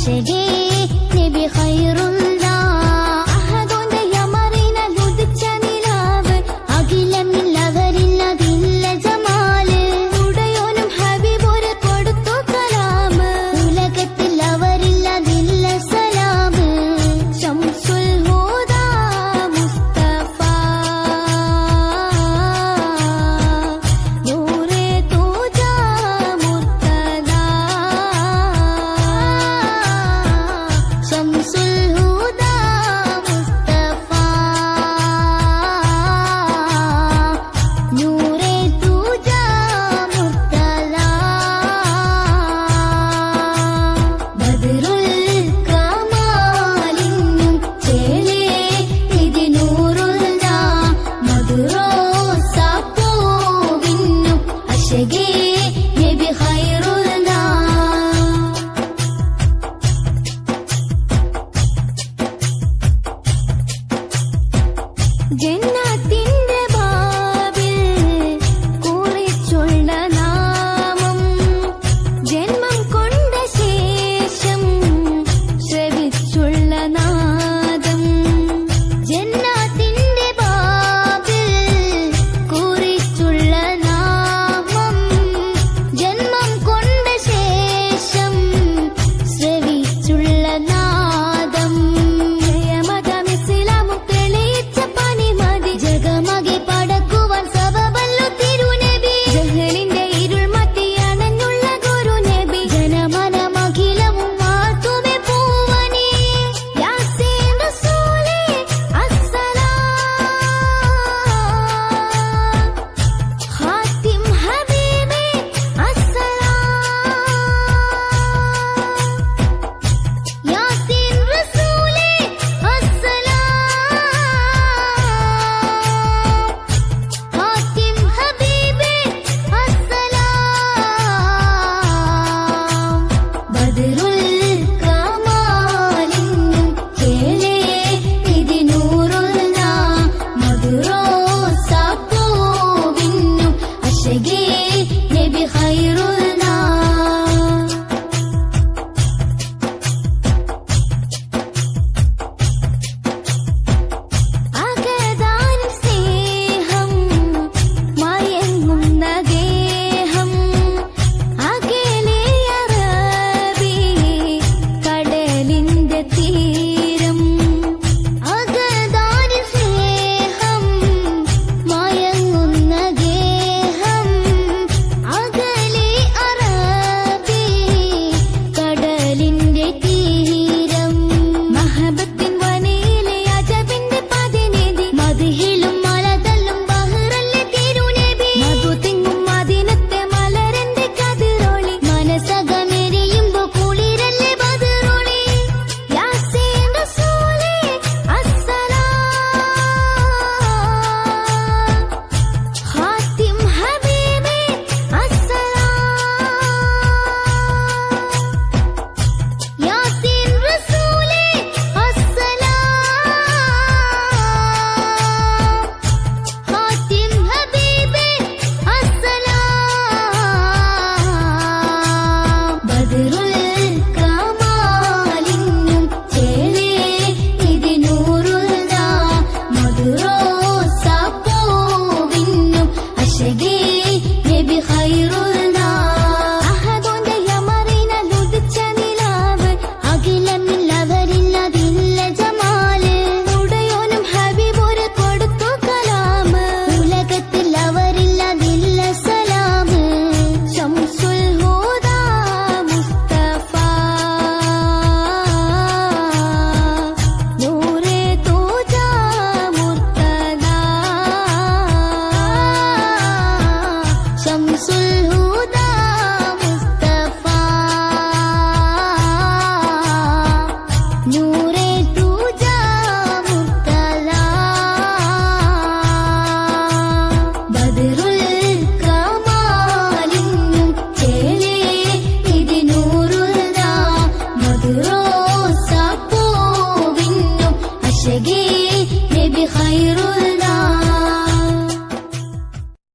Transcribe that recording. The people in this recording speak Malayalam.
അശകേ നബി ഖൈറുല്ലാ അഹദോന്റെ യമറിനാൽ ഉദിച്ച നിലാവ് അഖിലമില്ലവരില്ലതില്ല ജമാല് ഉടയോനും ഹബീബോര് കൊടുത്തു കലാമ് ഉലകത്തിൽ അവരില്ലതില്ല സലാമ് ശംസുൽ ഹുദാ മുസ്തഫ നൂറേ തൂജാ മുർത്തദാ ശംസുൽ ഹുദാ മുസ്തഫ നൂറേ തൂജാ മുർത്തദാ ബദറുൽ കമാലിന്നും ചേലേ ഇത് നൂറുല്ലാ മധുറോസാ പൂവിന്നും അശകേ നബി ഖൈറുല്ലാ ജന്നത്തിന്റെ ബാബിൽ കുറിച്ചുള്ള നാമം ജന്മം കൊണ്ട ശേഷം ശ്രവിച്ചുള്ള നാദം ജന്നത്തിന്റെ ബാബിൽ കുറിച്ചുള്ള നാമം ജന്മം കൊണ്ട ശേഷം ശ്രവിച്ചുള്ള നാദം ജയമതം ഇസ്ലാമും തെളിയിച്ച പണിമതി ജഗമകെ പടക്കുവാൻ സബബല്ലു തിരുനബി ജഹലിന്റെ ഇരുൾ മത്തി അണഞ്ഞുള്ള ഗുരുനബി ജനമനമഖിലവും വാഴ്ത്തുമേ പൂവനി യാസീൻ റസൂലേ അസ്സലാം ഖാതിം ഹബീബേ അസ്സലാം യാസീൻ റസൂലേ അസ്സലാം ഖാതിം ഹബീബേ അസ്സലാം ബദറുൽ കമാലിന്നും ചേലേ ഇത് നൂറുല്ലാ മധുറോസാ പൂവിന്നും അശകേ നബി ഖൈറുല്ലാ അകതാനും സ്നേഹം മയങ്ങുന്ന ഗേഹം അകലെ അറബി കടലിന്റെ തീരം അകതാനും സ്നേഹം മയങ്ങുന്ന ഗേഹം അകലെ അറബി കടലിന്റെ തീരം മഹബത്തിൻ വനയിലെ അജബിന്റെ പതിനിധി മദിഹിലും മലതല്ലും ബഹ്റല്ലേ തിരുനബി മധു തിങ്ങും മദീനത്തെ മലരന്റെ കതിരൊളി മനസ്സകമെരിയുമ്പോ കുളിരല്ലേ ബദറൊളി യാസീൻ റസൂലേ അസ്സലാം ഖാതിം ഹബീബേ അസ്സലാം യാസീൻ റസൂലേ അസ്സലാം ഖാതിം ഹബീബേ അസ്സലാം ബദറുൽ കമാലിന്നും ചേലേ ഇത് നൂറുല്ലാ മധുറോസാ പൂവിന്നും അശകേ നബി ഖൈറുല്ലാ അഹദോന്റെ യമറിനാൽ ഉദിച്ച നിലാവ് അഖിലമില്ലവരില്ലതില്ല ജമാല് ഉടയോനും ഹബീബോര് കൊടുത്തു കലാമ് ഉലകത്തിൽ അവരില്ലതില്ല സലാമ് ശംസുൽ ഹുദാ മുസ്തഫ നൂറേ തൂജാ മുർത്തദാ ശംസുൽ ഹുദാ മുസ്തഫ നൂറേ തൂജാ മുർത്തദാ ബദറുൽ കമാലിന്നും ചേലേ ഇത് നൂറുല്ലാ മധുറോസാ പൂവിന്നും അശകേ നബി ഖൈറുല്ലാ